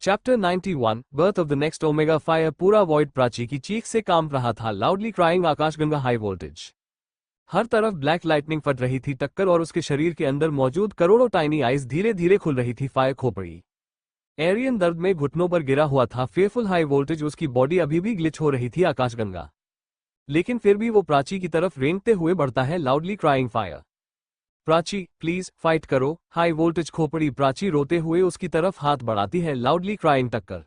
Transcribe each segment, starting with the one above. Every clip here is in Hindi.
Chapter 91 birth of the next omega fire. पूरा वॉइड प्राची की चीख से कांप रहा था। लाउडली क्राइंग आकाशगंगा हाई वोल्टेज। हर तरफ ब्लैक लाइटनिंग फट रही थी। टक्कर और उसके शरीर के अंदर मौजूद करोड़ों टाइनी आइज धीरे धीरे खुल रही थी। फायर खोपड़ी। एरियन दर्द में घुटनों पर गिरा हुआ था। Fearful high voltage. उसकी बॉडी अभी भी ग्लिच हो रही थी आकाशगंगा, लेकिन फिर भी वो प्राची की तरफ रेंगते हुए बढ़ता है। Loudly crying fire. Prachi please fight करो। हाई वोल्टेज खोपड़ी। प्राची रोते हुए उसकी तरफ हाथ बढ़ाती है। लाउडली क्राइंग टक्कर।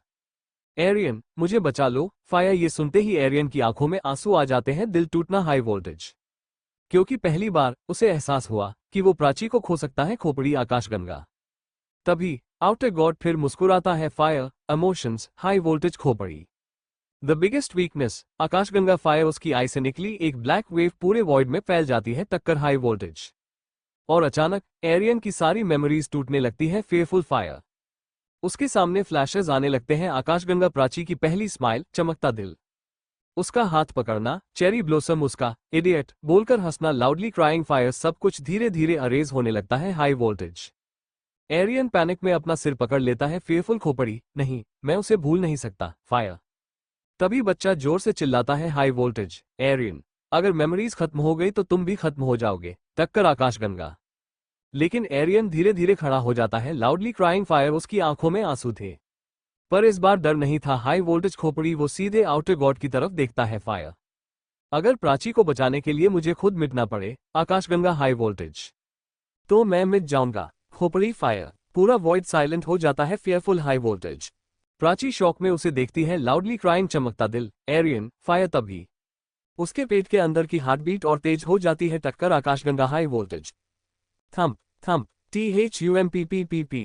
एरियन मुझे बचा लो। फायर। ये सुनते ही एरियन की आंखों में आंसू आ जाते हैं। दिल टूटना। High voltage. क्योंकि पहली बार उसे एहसास हुआ कि वो प्राची को खो सकता है। खोपड़ी आकाशगंगा। तभी आउटर गॉड फिर मुस्कुराता है। Fire emotions. हाई वोल्टेज खोपड़ी। द बिगेस्ट वीकनेस आकाशगंगा। फायर। उसकी आई से निकली एक ब्लैक वेव पूरे वॉइड में फैल जाती है। टक्कर। High voltage. और अचानक एरियन की सारी मेमोरीज टूटने लगती है। Fearful fire. उसके सामने फ्लैशेस आने लगते हैं। आकाशगंगा। प्राची की पहली स्माइल। चमकता दिल। उसका हाथ पकड़ना। Cherry blossom. उसका इडियट बोलकर हंसना। Loudly crying fire. सब कुछ धीरे धीरे अरेज होने लगता है। High voltage. एरियन पैनिक में अपना सिर पकड़ लेता है। फेयरफुल खोपड़ी। नहीं, मैं उसे भूल नहीं सकता। फायर। तभी बच्चा जोर से चिल्लाता है। High voltage. एरियन अगर मेमोरीज खत्म हो गई तो तुम भी खत्म हो जाओगे। टक्कर आकाशगंगा। लेकिन एरियन धीरे धीरे खड़ा हो जाता है। Loudly crying fire. उसकी आंखों में आंसू थे, पर इस बार डर नहीं था। हाई वोल्टेज खोपड़ी। वो सीधे आउटर गॉड की तरफ देखता है। फायर। अगर प्राची को बचाने के लिए मुझे खुद मिटना पड़े आकाशगंगा। High voltage. तो मैं मिट जाऊंगा। खोपड़ी। फायर। पूरा वॉइड साइलेंट हो जाता है। Fearful high voltage. Prachi shock में उसे देखती है। Loudly crying. चमकता दिल। एरियन। फायर। तभी उसके पेट के अंदर की हार्टबीट और तेज हो जाती है। टक्कर आकाशगंगा। High voltage. Thump thump. THUMPPPP।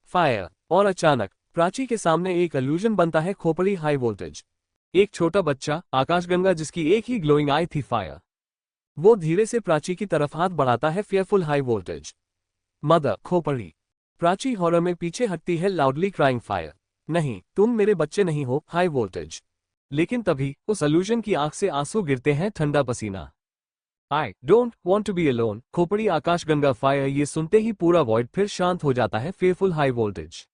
Fire. और अचानक प्राची के सामने एक इल्यूजन बनता है। खोपड़ी। High voltage. एक छोटा बच्चा आकाशगंगा जिसकी एक ही ग्लोइंग आई थी। फायर। वो धीरे से प्राची की तरफ हाथ बढ़ाता है। Fearful high voltage. मदर। खोपड़ी। प्राची हॉरर में पीछे हटती है। Loudly crying fire. नहीं, तुम मेरे बच्चे नहीं हो। High voltage. लेकिन तभी उस इल्यूजन की आंख से आंसू गिरते हैं। ठंडा पसीना। I don't want to be alone. खोपड़ी आकाशगंगा। फायर। ये सुनते ही पूरा वॉइड फिर शांत हो जाता है। Fearful high voltage.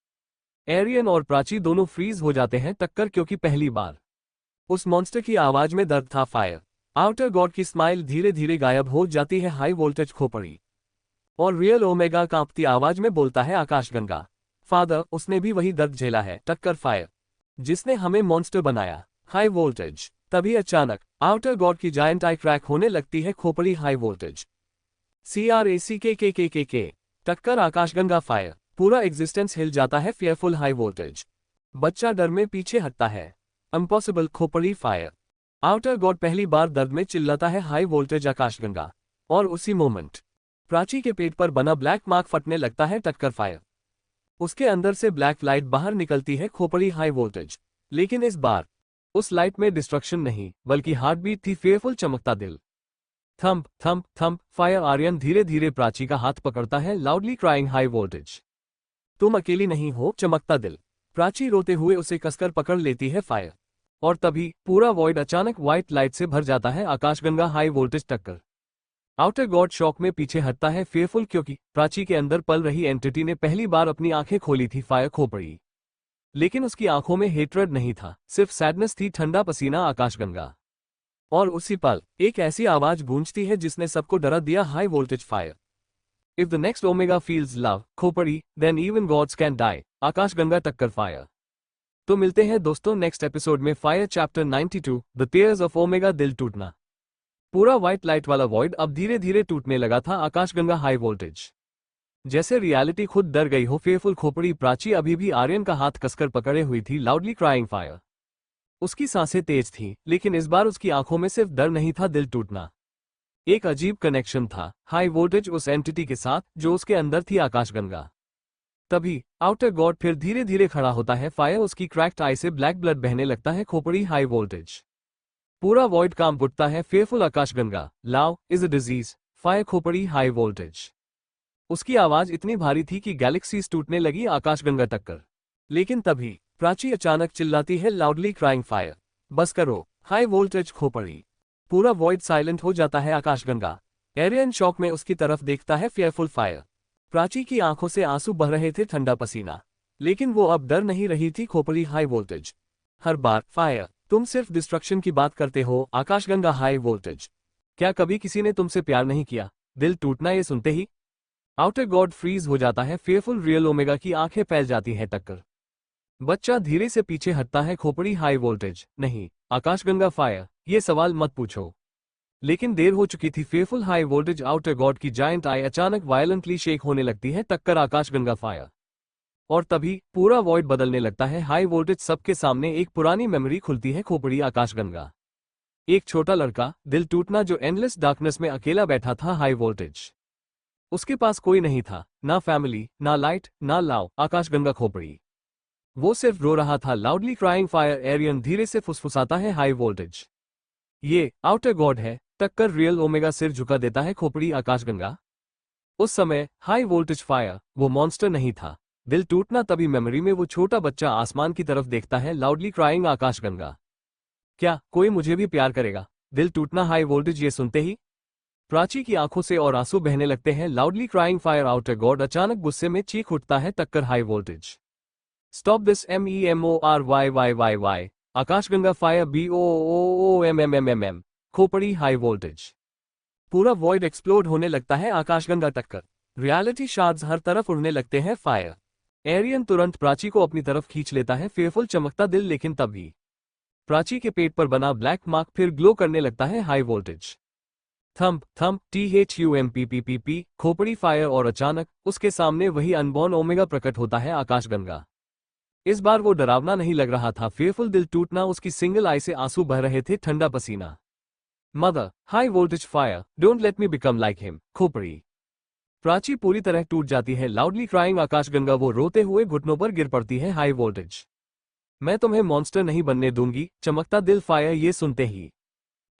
एरियन और प्राची दोनों फ्रीज हो जाते हैं। टक्कर। क्योंकि पहली बार उस मॉन्स्टर की आवाज में दर्द था। फायर। आउटर गॉड की स्माइल धीरे धीरे गायब हो जाती है। हाई वोल्टेज खोपड़ी। और रियल ओमेगा कांपती आवाज में बोलता है। आकाशगंगा। फादर उसने भी वही दर्द झेला है। टक्कर। फायर। जिसने हमें मॉन्स्टर बनाया। High voltage. तभी अचानक आउटर गॉड की जायंट आई क्रैक होने लगती है। खोपड़ी। High voltage. CRACK। टक्कर आकाशगंगा। फायर। पूरा एग्जिस्टेंस हिल जाता है। Fearful high voltage. बच्चा डर में पीछे हटता है। इम्पॉसिबल। खोपड़ी। फायर। आउटर गॉड पहली बार दर्द में चिल्लाता है। हाई वोल्टेज आकाशगंगा। और उसी मोमेंट प्राची के पेट पर बना ब्लैक मार्क फटने लगता है। टक्कर। फायर। उसके अंदर से ब्लैक लाइट बाहर निकलती है। खोपड़ी। High voltage. लेकिन इस बार उस लाइट में डिस्ट्रक्शन नहीं बल्कि हार्टबीट थी। फेयरफुल चमकता दिल। Thump thump thump. Fire. Aryan धीरे धीरे प्राची का हाथ पकड़ता है। Loudly crying high voltage. तुम अकेली नहीं हो। चमकता दिल। प्राची रोते हुए उसे कसकर पकड़ लेती है। फायर। और तभी पूरा वॉइड अचानक व्हाइट लाइट से भर जाता है। आकाशगंगा। High voltage. टक्कर। आउटर गॉड शॉक में पीछे हटता है। फेयरफुल क्योंकि प्राची के अंदर पल रही एंटिटी ने पहली बार अपनी आंखें खोली थी। फायर। खोपड़ी। लेकिन उसकी आंखों में हेट्रेड नहीं था, सिर्फ सैडनेस थी। ठंडा पसीना। आकाशगंगा। और उसी पल एक ऐसी आवाज गूंजती है जिसने सबको डरा दिया। High voltage. Fire. If the next Omega feels love खोपड़ी then even gods can die. आकाशगंगा। टक्कर। फायर। तो मिलते हैं दोस्तों नेक्स्ट एपिसोड में। Fire chapter 92 the tears of Omega. दिल टूटना। पूरा व्हाइट लाइट वाला वॉइड अब धीरे धीरे टूटने लगा था। आकाशगंगा। High voltage. जैसे रियलिटी खुद डर गई हो। फेयरफुल खोपड़ी। प्राची अभी भी आर्यन का हाथ कसकर पकड़े हुई थी। Loudly crying fire. उसकी सांसें तेज थीं, लेकिन इस बार उसकी आंखों में सिर्फ डर नहीं था, दिल टूटना। एक अजीब कनेक्शन था हाई वोल्टेज उस एंटिटी के साथ जो उसके अंदर थी। आकाशगंगा। तभी आउटर गॉड फिर धीरे धीरे खड़ा होता है। फायर। उसकी क्रैक्ड आई से ब्लैक ब्लड बहने लगता है। खोपड़ी। High voltage. पूरा वॉइड कांप उठता है। फेयरफुल आकाशगंगा। Love is a disease. Fire. खोपड़ी। High voltage. उसकी आवाज इतनी भारी थी कि गैलेक्सीज टूटने लगी। आकाशगंगा। टक्कर। लेकिन तभी प्राची अचानक चिल्लाती है। Loudly crying fire. बस करो। High voltage. खोपड़ी। पूरा वॉइड साइलेंट हो जाता है। आकाशगंगा। एरियन शॉक में उसकी तरफ देखता है। Fearful fire. प्राची की आंखों से आंसू बह रहे थे। ठंडा पसीना। लेकिन वो अब डर नहीं रही थी खोपड़ी हाई वोल्टेज। हर बार फायर, तुम सिर्फ डिस्ट्रक्शन की बात करते हो आकाशगंगा हाई वोल्टेज। क्या कभी किसी ने तुमसे प्यार नहीं किया? दिल टूटना ये सुनते ही आउटर गॉड फ्रीज हो जाता है, फेयरफुल रियल ओमेगा की आंखें फैल जाती है। टक्कर बच्चा धीरे से पीछे हटता है। खोपड़ी हाई वोल्टेज नहीं, आकाशगंगा फायर, ये सवाल मत पूछो। लेकिन देर हो चुकी थी। Fearful high voltage outer god की जायंट आई अचानक वायलेंटली शेक होने लगती है। टक्कर आकाशगंगा फायर। और तभी पूरा वॉइड बदलने लगता है। हाई वोल्टेज सबके सामने एक पुरानी मेमोरी खुलती है। खोपड़ी आकाशगंगा, एक छोटा लड़का, दिल टूटना, जो एंडलेस डार्कनेस में अकेला बैठा था। हाई वोल्टेज, उसके पास कोई नहीं था, ना फैमिली, ना लाइट, ना लाव। आकाशगंगा खोपड़ी, वो सिर्फ रो रहा था। Loudly crying fire. एरियन धीरे से फुसफुसाता है। हाई वोल्टेज, ये आउटर गॉड है। टक्कर रियल ओमेगा सिर झुका देता है। खोपड़ी आकाशगंगा, उस समय हाई वोल्टेज फायर वो मॉन्स्टर नहीं था। दिल टूटना। तभी मेमोरी में वो छोटा बच्चा आसमान की तरफ देखता है। लाउडली क्राइंग आकाशगंगा, क्या कोई मुझे भी प्यार करेगा? दिल टूटना। हाई वोल्टेज ये सुनते ही प्राची की आंखों से और आंसू बहने लगते हैं। Loudly crying fire outer God अचानक गुस्से में चीख उठता है। टक्कर high voltage, stop this MEMORYYYY। आकाशगंगा फायर BOOOMMMMM। खोपड़ी हाई वोल्टेज, पूरा वॉइड एक्सप्लोड होने लगता है। आकाशगंगा टक्कर, रियलिटी शार्ड्स हर तरफ उड़ने लगते हैं। फायर। एरियन तुरंत प्राची को अपनी तरफ खींच लेता है। फेयरफुल चमकता दिल। लेकिन तभी प्राची के पेट पर बना ब्लैक मार्क फिर ग्लो करने लगता है। High voltage, thump thump THUMPPPP। खोपड़ी फायर। और अचानक उसके सामने वही अनबॉर्न ओमेगा प्रकट होता है। आकाशगंगा, इस बार वो डरावना नहीं लग रहा था। फेयरफुल दिल टूटना। उसकी सिंगल आई से आंसू बह रहे थे। ठंडा पसीना। Mother, high voltage fire, don't let me become like him. खोपड़ी, प्राची पूरी तरह टूट जाती है। लाउडली क्राइंग आकाशगंगा, वो रोते हुए घुटनों पर गिर पड़ती है। हाई वोल्टेज, मैं तुम्हें मॉन्स्टर नहीं बनने दूंगी। चमकता दिल फायर। ये सुनते ही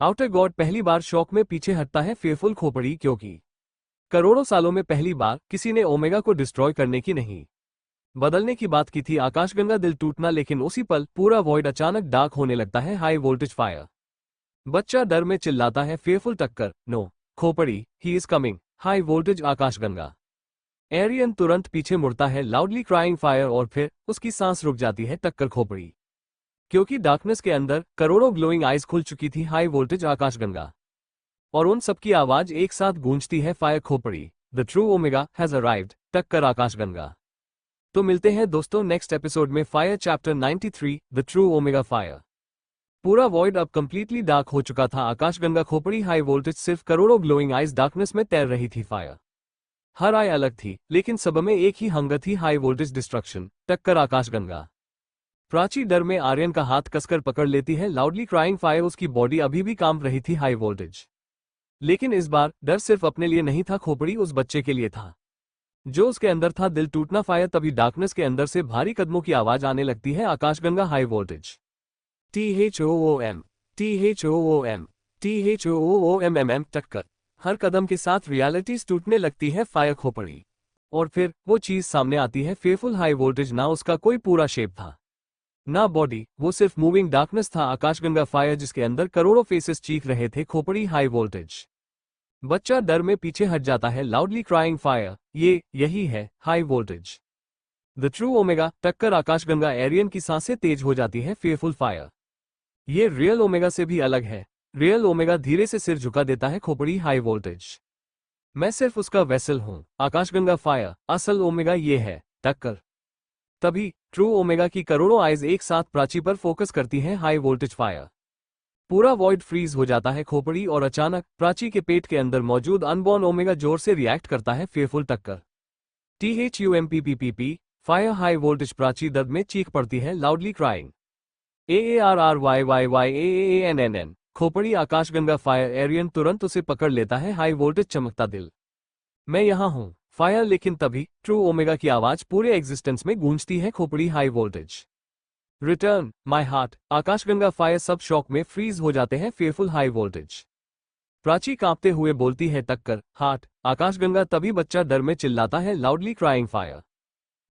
आउटर गॉड पहली बार शॉक में पीछे हटता है। फेयरफुल खोपड़ी, क्योंकि करोड़ों सालों में पहली बार किसी ने ओमेगा को डिस्ट्रॉय करने की नहीं, बदलने की बात की थी। आकाशगंगा दिल टूटना। लेकिन उसी पल पूरा वॉइड अचानक डार्क होने लगता है। High voltage fire. बच्चा डर में चिल्लाता है। फेयरफुल टक्कर, नो खोपड़ी, he is coming. High voltage आकाशगंगा। एरियन तुरंत पीछे मुड़ता है। Loudly crying fire. और फिर उसकी सांस रुक जाती है। टक्कर खोपड़ी, क्योंकि डार्कनेस के अंदर करोड़ों ग्लोइंग आइज खुल चुकी थी। हाई वोल्टेज आकाशगंगा, और उन सबकी आवाज एक साथ गूंजती है। फायर खोपड़ी, the true omega has arrived. टक्कर आकाशगंगा। तो मिलते हैं दोस्तों नेक्स्ट एपिसोड में। Fire chapter 93, the true omega fire. पूरा वॉइड अब कंप्लीटली डार्क हो चुका था। आकाशगंगा खोपड़ी हाई वोल्टेज सिर्फ करोड़ों ग्लोइंग आइज डार्कनेस में तैर रही थी। फायर, हर आई अलग थी, लेकिन सब में एक ही हंगर थी। High voltage destruction. टक्कर आकाशगंगा। प्राची डर में आर्यन का हाथ कसकर पकड़ लेती है। Loudly crying fire. उसकी बॉडी अभी भी कांप रही थी। हाई वोल्टेज, लेकिन इस बार डर सिर्फ अपने लिए नहीं था। खोपड़ी उस बच्चे के लिए था जो उसके अंदर था। दिल टूटना फायर। तभी डार्कनेस के अंदर से भारी कदमों की आवाज आने लगती है। आकाशगंगा high voltage, THOOM THOOM THOOMMM। टक्कर, हर कदम के साथ रियलिटीज टूटने लगती है। फायर खोपड़ी, और फिर वो चीज सामने आती है। फेयरफुल हाई वोल्टेज, ना उसका कोई पूरा शेप था, ना बॉडी, वो सिर्फ मूविंग डार्कनेस था। आकाशगंगा फायर, जिसके अंदर करोड़ों फेसेस चीख रहे थे। खोपड़ी हाई वोल्टेज, बच्चा डर में पीछे हट जाता है। लाउडली क्राइंग फायर, यही है high voltage, the true omega. टक्कर आकाशगंगा। एरियन की सांसें तेज हो जाती है। फेयरफुल फायर, ये रियल ओमेगा से भी अलग है। रियल ओमेगा धीरे से सिर झुका देता है। खोपड़ी हाई वोल्टेज, मैं सिर्फ उसका वेसल हूं। आकाशगंगा फायर, असल ओमेगा ये है। टक्कर, तभी ट्रू ओमेगा की करोड़ों आइज एक साथ प्राची पर फोकस करती हैं। हाई वोल्टेज फायर, पूरा वॉइड फ्रीज हो जाता है। खोपड़ी, और अचानक प्राची के पेट के अंदर मौजूद अनबॉर्न ओमेगा जोर से रिएक्ट करता है। फेयरफुल टक्कर, THUMPPPP। Fire high voltage. Prachi दर्द में चीख पड़ती है। Loudly crying AARRYYYAANNN। खोपड़ी आकाशगंगा फायर। एरियन तुरंत उसे पकड़ लेता है। हाई वोल्टेज चमकता दिल, मैं यहां हूं फायर। लेकिन तभी ट्रू ओमेगा की आवाज पूरे एग्जिस्टेंस में गूंजती है। खोपड़ी high voltage, return my heart. आकाशगंगा फायर। सब शॉक में फ्रीज हो जाते हैं। फेयरफुल हाई वोल्टेज, प्राची कांपते हुए बोलती है, टक्कर, हार्ट। आकाशगंगा। तभी बच्चा डर में चिल्लाता है। Loudly crying fire,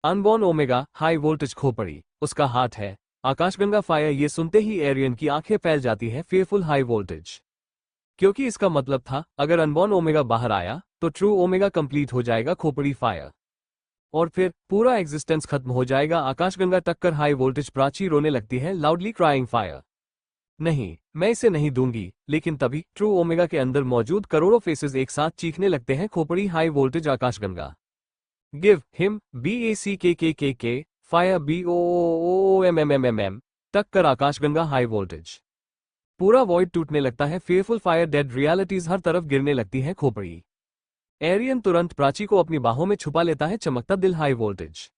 unborn omega high voltage. खोपड़ी, उसका हार्ट है। आकाशगंगा फायर। ये सुनते ही एरियन की आंखें फैल जाती है। फेयरफुल हाई वोल्टेज, क्योंकि इसका मतलब था अगर अनबॉर्न ओमेगा बाहर आया तो ट्रू ओमेगा कंप्लीट हो जाएगा। खोपड़ी फायर, और फिर पूरा एग्जिस्टेंस खत्म हो जाएगा। आकाशगंगा टक्कर हाई वोल्टेज प्राची रोने लगती है लाउडली क्राइंग फायर। नहीं, मैं इसे नहीं दूंगी। लेकिन तभी ट्रू ओमेगा के अंदर मौजूद करोड़ों फेसेस एक साथ चीखने लगते हैं खोपड़ी हाई वोल्टेज आकाशगंगा। Give him BACK fire BOOMMMM टक्कर आकाशगंगा हाई वोल्टेज। पूरा वॉइड टूटने लगता है। फेयरफुल फायर डेड रियलिटीज हर तरफ गिरने लगती है खोपड़ी। एरियन तुरंत प्राची को अपनी बाहों में छुपा लेता है। चमकता दिल हाई वोल्टेज।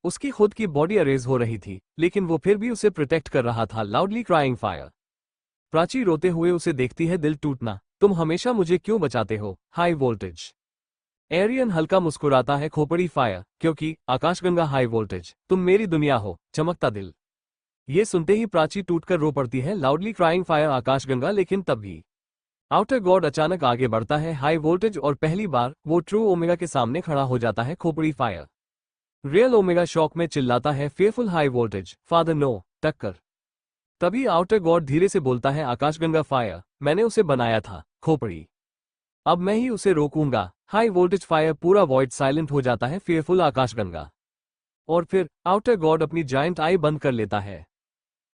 उसकी खुद की बॉडी अरेज हो रही थी, लेकिन वो फिर भी उसे प्रोटेक्ट कर रहा था लाउडली क्राइंग फायर। प्राची रोते हुए उसे देखती है। दिल टूटना, तुम हमेशा मुझे क्यों बचाते हो हाई वोल्टेज। एरियन हल्का मुस्कुराता है खोपड़ी फायर, क्योंकि आकाशगंगा हाई वोल्टेज तुम मेरी दुनिया हो। चमकता दिल। ये सुनते ही प्राची टूटकर रो पड़ती है लाउडली क्राइंग फायर आकाशगंगा। लेकिन तब भी आउटर गॉड अचानक आगे बढ़ता है हाई वोल्टेज और पहली बार वो ट्रू ओमेगा के सामने खड़ा हो जाता है खोपड़ी फायर। रियल ओमेगा शॉक में चिल्लाता है fearful high voltage father no टक्कर। तभी आउटर गॉड धीरे से बोलता है आकाशगंगा फायर, मैंने उसे बनाया था खोपड़ी, अब मैं ही उसे रोकूंगा। हाई वोल्टेज फायर पूरा वॉइड साइलेंट हो जाता है फेयरफुल आकाशगंगा। और फिर आउटर गॉड अपनी जायंट आई बंद कर लेता है।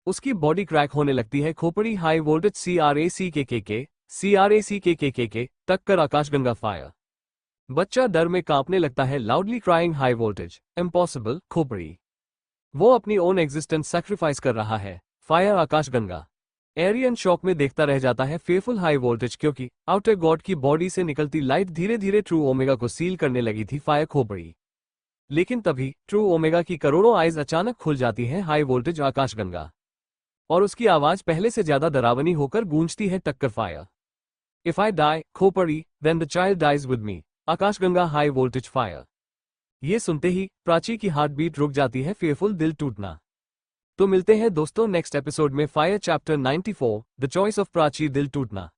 उसकी बॉडी क्रैक होने लगती है खोपड़ी हाई वोल्टेज CRACKK टक्कर आकाशगंगा फायर। बच्चा डर में कांपने लगता है loudly crying high voltage impossible खोपड़ी। वो अपनी ओन एग्जिस्टेंस सैक्रिफाइस कर रहा है फायर आकाशगंगा। एरियन शॉक में देखता रह जाता है फेयरफुल हाई वोल्टेज, क्योंकि आउटर गॉड की बॉडी से निकलती लाइट धीरे धीरे ट्रू ओमेगा को सील करने लगी थी फायर खोपड़ी। लेकिन तभी ट्रू ओमेगा की करोड़ों आइज अचानक खुल जाती हैं हाई वोल्टेज आकाशगंगा। और उसकी आवाज पहले से ज्यादा डरावनी होकर गूंजती है टक्कर फायर। इफ आई डाई खोपड़ी then the child dies with me आकाशगंगा हाई वोल्टेज फायर। ये सुनते ही प्राची की हार्ट बीट रुक जाती है फेयरफुल दिल टूटना। तो मिलते हैं दोस्तों नेक्स्ट एपिसोड में fire chapter 94 the choice of Prachi दिल टूटना।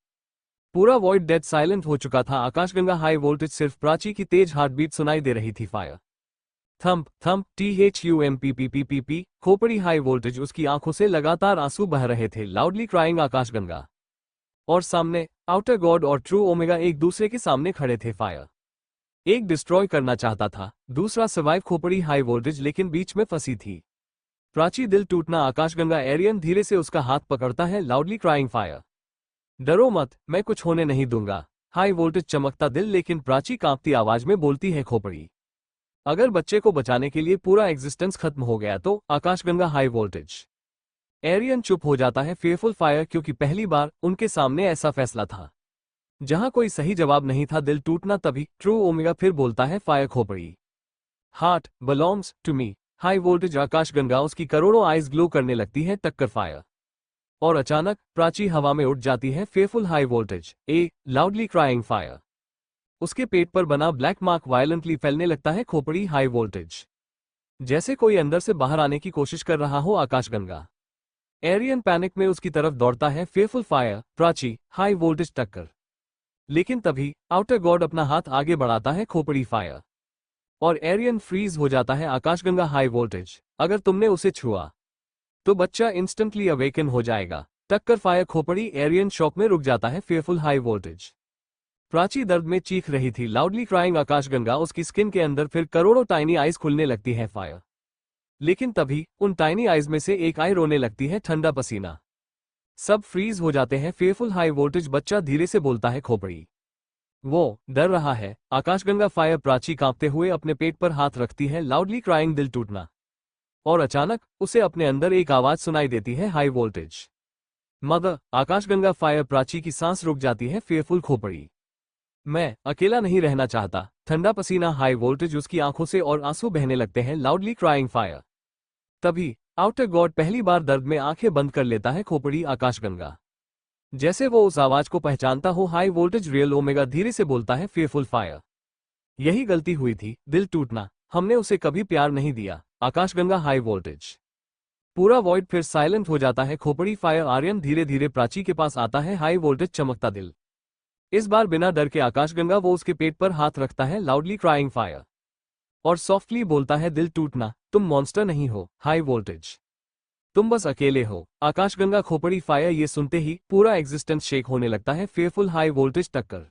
पूरा वॉइड डेड साइलेंट हो चुका था। आकाशगंगा हाई वोल्टेज सिर्फ प्राची की तेज हार्ट बीट सुनाई दे रही थी फायर। थंप थंप THUMPPPPP खोपड़ी हाई वोल्टेज। उसकी आंखों से लगातार आंसू बह रहे थे लाउडली क्राइंग आकाशगंगा। और सामने आउटर गॉड और ट्रू ओमेगा एक दूसरे के सामने खड़े थे फायर। एक डिस्ट्रॉय करना चाहता था, दूसरा सर्वाइव खोपड़ी हाई वोल्टेज लेकिन बीच में फंसी थी प्राची दिल टूटना आकाशगंगा। एरियन धीरे से उसका हाथ पकड़ता है लाउडली क्राइंग फायर। डरो मत, मैं कुछ होने नहीं दूंगा हाई वोल्टेज चमकता दिल। लेकिन प्राची कांपती आवाज में बोलती है खोपड़ी, अगर बच्चे को बचाने के लिए पूरा एग्जिस्टेंस खत्म हो गया तो आकाशगंगा हाई वोल्टेज। एरियन चुप हो जाता है फेयरफुल फायर, क्योंकि पहली बार उनके सामने ऐसा फैसला था जहां कोई सही जवाब नहीं था दिल टूटना। तभी ट्रू ओमेगा फिर बोलता है फायर खोपड़ी heart belongs to me high voltage आकाशगंगा। उसकी करोड़ों आइज ग्लो करने लगती है टक्कर फायर। और अचानक प्राची हवा में उठ जाती है fearful high voltage loudly crying fire. उसके पेट पर बना ब्लैक मार्क वायलेंटली फैलने लगता है खोपड़ी हाई वोल्टेज, जैसे कोई अंदर से बाहर आने की कोशिश कर रहा हो आकाशगंगा। एरियन पैनिक में उसकी तरफ दौड़ता है fearful fire Prachi high voltage टक्कर। लेकिन तभी आउटर गॉड अपना हाथ आगे बढ़ाता है खोपड़ी फायर। और एरियन फ्रीज हो जाता है आकाशगंगा हाई वोल्टेज। अगर तुमने उसे छुआ तो बच्चा इंस्टेंटली अवेकन हो जाएगा टक्कर फायर खोपड़ी। एरियन शॉक में रुक जाता है फेयरफुल हाई वोल्टेज। प्राची दर्द में चीख रही थी लाउडली क्राइंग आकाशगंगा। उसकी स्किन के अंदर फिर करोड़ों टाइनी आइज खुलने लगती है फायर। लेकिन तभी उन टाइनी आइज में से एक आई रोने लगती है ठंडा पसीना। सब फ्रीज हो जाते हैं फेयरफुल हाई वोल्टेज। बच्चा धीरे से बोलता है खोपड़ी, वो डर रहा है आकाशगंगा फायर। प्राची कांपते हुए अपने पेट पर हाथ रखती है लाउडली क्राइंग दिल टूटना। और अचानक उसे अपने अंदर एक आवाज सुनाई देती है हाई वोल्टेज मदर आकाशगंगा फायर। प्राची की सांस रुक जाती है फेयरफुल खोपड़ी, मैं अकेला नहीं रहना चाहता ठंडा पसीना हाई वोल्टेज। उसकी आंखों से और आंसू बहने लगते हैं लाउडली क्राइंग फायर। तभी आउटर गॉड पहली बार दर्द में आंखें बंद कर लेता है खोपड़ी आकाशगंगा, जैसे वो उस आवाज को पहचानता हो। हाई वोल्टेज रियल ओमेगा धीरे से बोलता है फेयरफुल फायर, यही गलती हुई थी दिल टूटना, हमने उसे कभी प्यार नहीं दिया आकाशगंगा हाई वोल्टेज। पूरा वॉइड फिर साइलेंट हो जाता है खोपड़ी फायर। आर्यन धीरे धीरे प्राची के पास आता है हाई वोल्टेज चमकता दिल। इस बार बिना डर के आकाशगंगा वो उसके पेट पर हाथ रखता है लाउडली क्राइंग फायर। और सॉफ्टली बोलता है दिल टूटना, तुम मॉन्स्टर नहीं हो हाई वोल्टेज, तुम बस अकेले हो आकाशगंगा खोपड़ी फायर। ये सुनते ही पूरा एग्जिस्टेंस शेक होने लगता है फेयरफुल हाई वोल्टेज टक्कर।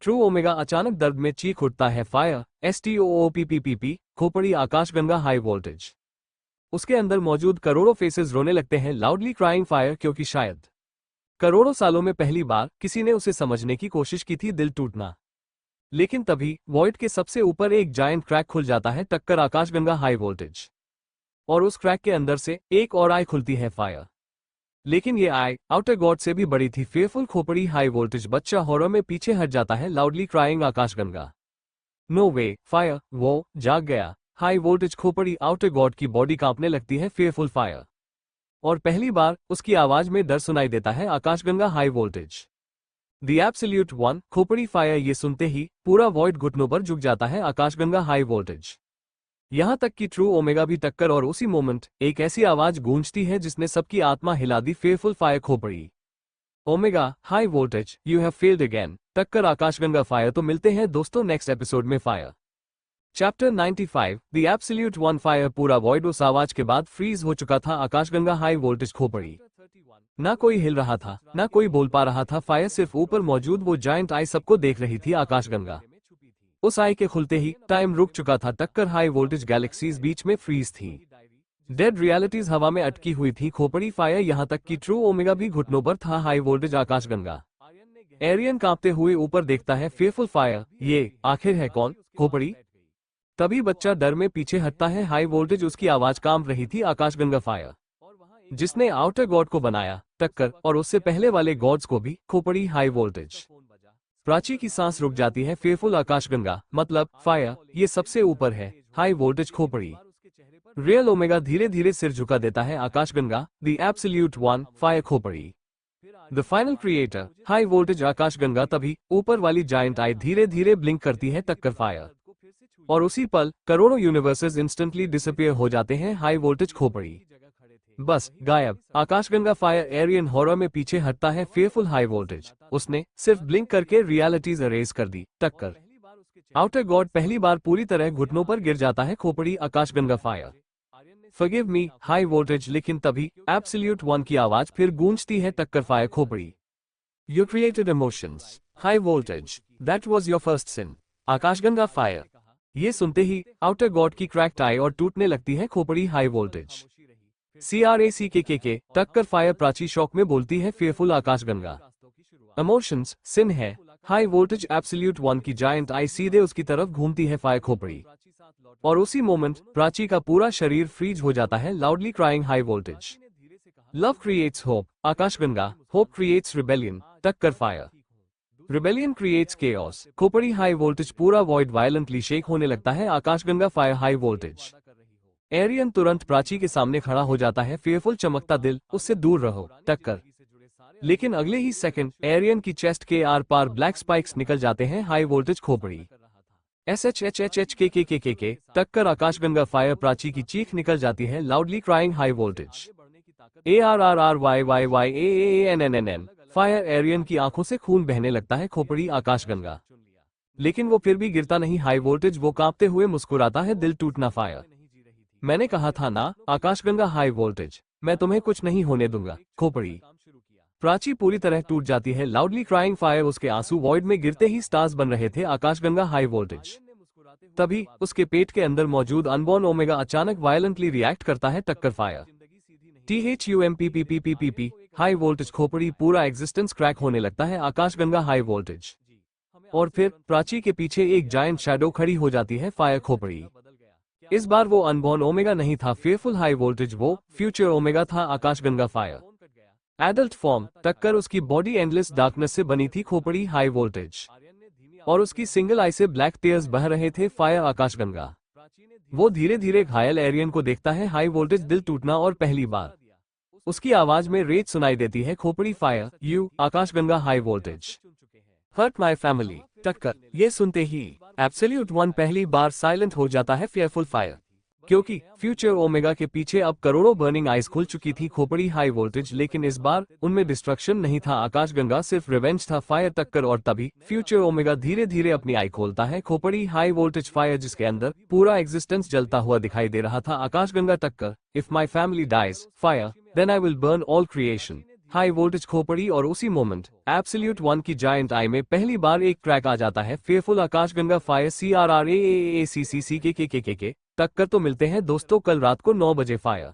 ट्रू ओमेगा अचानक दर्द में चीख उठता है फायर STOOPPPP खोपड़ी आकाशगंगा हाई वोल्टेज। उसके अंदर मौजूद करोड़ों फेसेस रोने लगते हैं लाउडली क्राइंग फायर क्योंकि शायद करोड़ों सालों में पहली बार किसी ने उसे समझने की कोशिश की थी दिल टूटना। लेकिन तभी वॉइड के सबसे ऊपर एक जायंट क्रैक खुल जाता है टक्कर आकाशगंगा हाई वोल्टेज। और उस क्रैक के अंदर से एक और आई खुलती है फायर। लेकिन ये आई आउटर गॉड से भी बड़ी थी फेयरफुल खोपड़ी हाई वोल्टेज। बच्चा हॉरर में पीछे हट जाता है लाउडली क्राइंग आकाशगंगा। नो वे फायर वो जाग गया। हाई वोल्टेज खोपड़ी आउटर गॉड की बॉडी कांपने लगती है फेयरफुल फायर। और पहली बार उसकी आवाज में डर सुनाई देता है आकाशगंगा high voltage. The absolute one खोपड़ी फायर। ये सुनते ही पूरा वॉइड घुटनों पर झुक जाता है आकाशगंगा हाई वोल्टेज। यहां तक कि ट्रू ओमेगा भी टक्कर। और उसी मोमेंट एक ऐसी आवाज गूंजती है जिसने सबकी आत्मा हिला दी फेयरफुल फायर खोपड़ी omega high voltage you have failed again टक्कर आकाशगंगा फायर। तो मिलते हैं दोस्तों नेक्स्ट एपिसोड में fire chapter 95 the absolute one fire. पूरा वॉइड उस आवाज के बाद फ्रीज हो चुका था आकाशगंगा हाई वोल्टेज खोपड़ी। ना कोई हिल रहा था ना कोई बोल पा रहा था। फायर सिर्फ ऊपर मौजूद वो जायंट आई सबको देख रही थी आकाशगंगा। उस आई के खुलते ही टाइम रुक चुका था। टक्कर हाई वोल्टेज गैलेक्सीज बीच में फ्रीज थी। डेड रियलिटीज हवा में अटकी हुई थी खोपड़ी फायर। यहां तक कि ट्रू ओमेगा भी घुटनों पर था हाई वोल्टेज आकाशगंगा। एरियन कांपते हुए ऊपर देखता है फेयरफुल फायर। ये आखिर है कौन खोपड़ी। तभी बच्चा डर में पीछे हटता है हाई वोल्टेज। उसकी आवाज कांप रही थी आकाशगंगा फायर जिसने आउटर गॉड को बनाया टक्कर और उससे पहले वाले गॉड्स को भी खोपड़ी हाई वोल्टेज। प्राची की सांस रुक जाती है फेयरफुल आकाशगंगा मतलब फायर ये सबसे ऊपर है हाई वोल्टेज खोपड़ी। रियल ओमेगा धीरे धीरे सिर झुका देता है आकाशगंगा द एब्सोल्यूट वन फायर खोपड़ी the final creator high voltage आकाशगंगा। तभी ऊपर वाली जायंट आई धीरे धीरे ब्लिंक करती है टक्कर फायर। और उसी पल करोड़ों यूनिवर्सेस इंस्टेंटली डिसअपियर हो जाते हैं हाई वोल्टेज खोपड़ी बस गायब। आकाशगंगा फायर एरियन हॉरर में पीछे हटता है फेयरफुल हाई वोल्टेज। उसने सिर्फ ब्लिंक करके रियलिटीज अरेज कर दी टक्कर। आउटर गॉड पहली बार पूरी तरह घुटनों पर गिर जाता है खोपड़ी आकाशगंगा fire forgive me high voltage. लेकिन तभी एब्सोल्यूट वन की आवाज फिर गूंजती है टक्कर फायर खोपड़ी you created emotions high voltage that was your first sin आकाशगंगा फायर। ये सुनते ही आउटर गॉड की क्रैक्ड आई और टूटने लगती है खोपड़ी हाई वोल्टेज CRACKK टक्कर फायर। प्राची शॉक में बोलती है फेयरफुल आकाशगंगा इमोशंस सिन है हाई वोल्टेज एब्सोल्यूट वन की जायंट आई सीधे उसकी तरफ घूमती है फायर खोपड़ी। और उसी मोमेंट प्राची का पूरा शरीर फ्रीज हो जाता है loudly crying high voltage love creates hope आकाशगंगा होप क्रिएट्स रिबेलियन टक्कर फायर रिबेलियन क्रिएट्स केओस खोपड़ी हाई वोल्टेज। पूरा वॉइड वायलेंटली शेक होने लगता है आकाशगंगा फायर हाई वोल्टेज। एरियन तुरंत प्राची के सामने खड़ा हो जाता है फेयरफुल चमकता दिल उससे दूर रहो टक्कर। लेकिन अगले ही सेकंड एरियन की चेस्ट के आर पार ब्लैक स्पाइक्स निकल जाते हैं हाई वोल्टेज खोपड़ी SHHHHKKKKK टक्कर आकाशगंगा फायर। प्राची की चीख निकल जाती है loudly crying high voltage ARRRYYYAANNNN fire. एरियन की आंखों से खून बहने लगता है खोपड़ी आकाशगंगा। लेकिन वो फिर भी गिरता नहीं हाई वोल्टेज। वो कांपते हुए मुस्कुराता है दिल टूटना फायर। मैंने कहा था ना आकाशगंगा हाई वोल्टेज मैं तुम्हें कुछ नहीं होने दूंगा खोपड़ी। प्राची पूरी तरह टूट जाती है लाउडली क्राइंग फायर। उसके आंसू वॉइड में गिरते ही स्टार्स बन रहे थे आकाशगंगा हाई वोल्टेज। तभी उसके पेट के अंदर मौजूद अनबॉर्न ओमेगा अचानक वायलेंटली रिएक्ट करता है टक्कर फायर THUMPPPPPP हाई वोल्टेज खोपड़ी। पूरा एग्जिस्टेंस क्रैक होने लगता है आकाशगंगा हाई वोल्टेज। और फिर प्राची के पीछे एक जायंट शैडो खड़ी हो जाती है फायर खोपड़ी। इस बार वो अनबॉर्न ओमेगा नहीं था फेयरफुल हाई वोल्टेज वो फ्यूचर ओमेगा था आकाशगंगा फायर एडल्ट फॉर्म टक्कर। उसकी बॉडी एंडलेस डार्कनेस से बनी थी खोपड़ी हाई वोल्टेज। और उसकी सिंगल आई से ब्लैक टेयर्स बह रहे थे फायर आकाशगंगा। वो धीरे धीरे घायल एरियन को देखता है हाई वोल्टेज दिल टूटना। और पहली बार उसकी आवाज में रेज सुनाई देती है खोपड़ी फायर यू आकाशगंगा high voltage hurt my family टक्कर। ये सुनते ही एब्सोल्यूट वन पहली बार साइलेंट हो जाता है फेयरफुल फायर क्योंकि फ्यूचर ओमेगा के पीछे अब करोड़ों बर्निंग आइज खुल चुकी थी खोपड़ी हाई वोल्टेज। लेकिन इस बार उनमें डिस्ट्रक्शन नहीं था आकाशगंगा सिर्फ रिवेंज था फायर टक्कर। और तभी फ्यूचर ओमेगा धीरे धीरे अपनी आई खोलता है खोपड़ी हाई वोल्टेज फायर जिसके अंदर पूरा एग्जिस्टेंस जलता हुआ दिखाई दे रहा था आकाशगंगा टक्कर। If my family dies fire then I will burn all creation high voltage खोपड़ी और उसी मोमेंट एब्सोल्यूट वन की जायंट आई में पहली बार एक ट्रैक आ जाता है फेयरफुल आकाशगंगा फायर CRRAAACCCKKKK। टक्कर तो मिलते हैं दोस्तों कल रात को 9 बजे फायर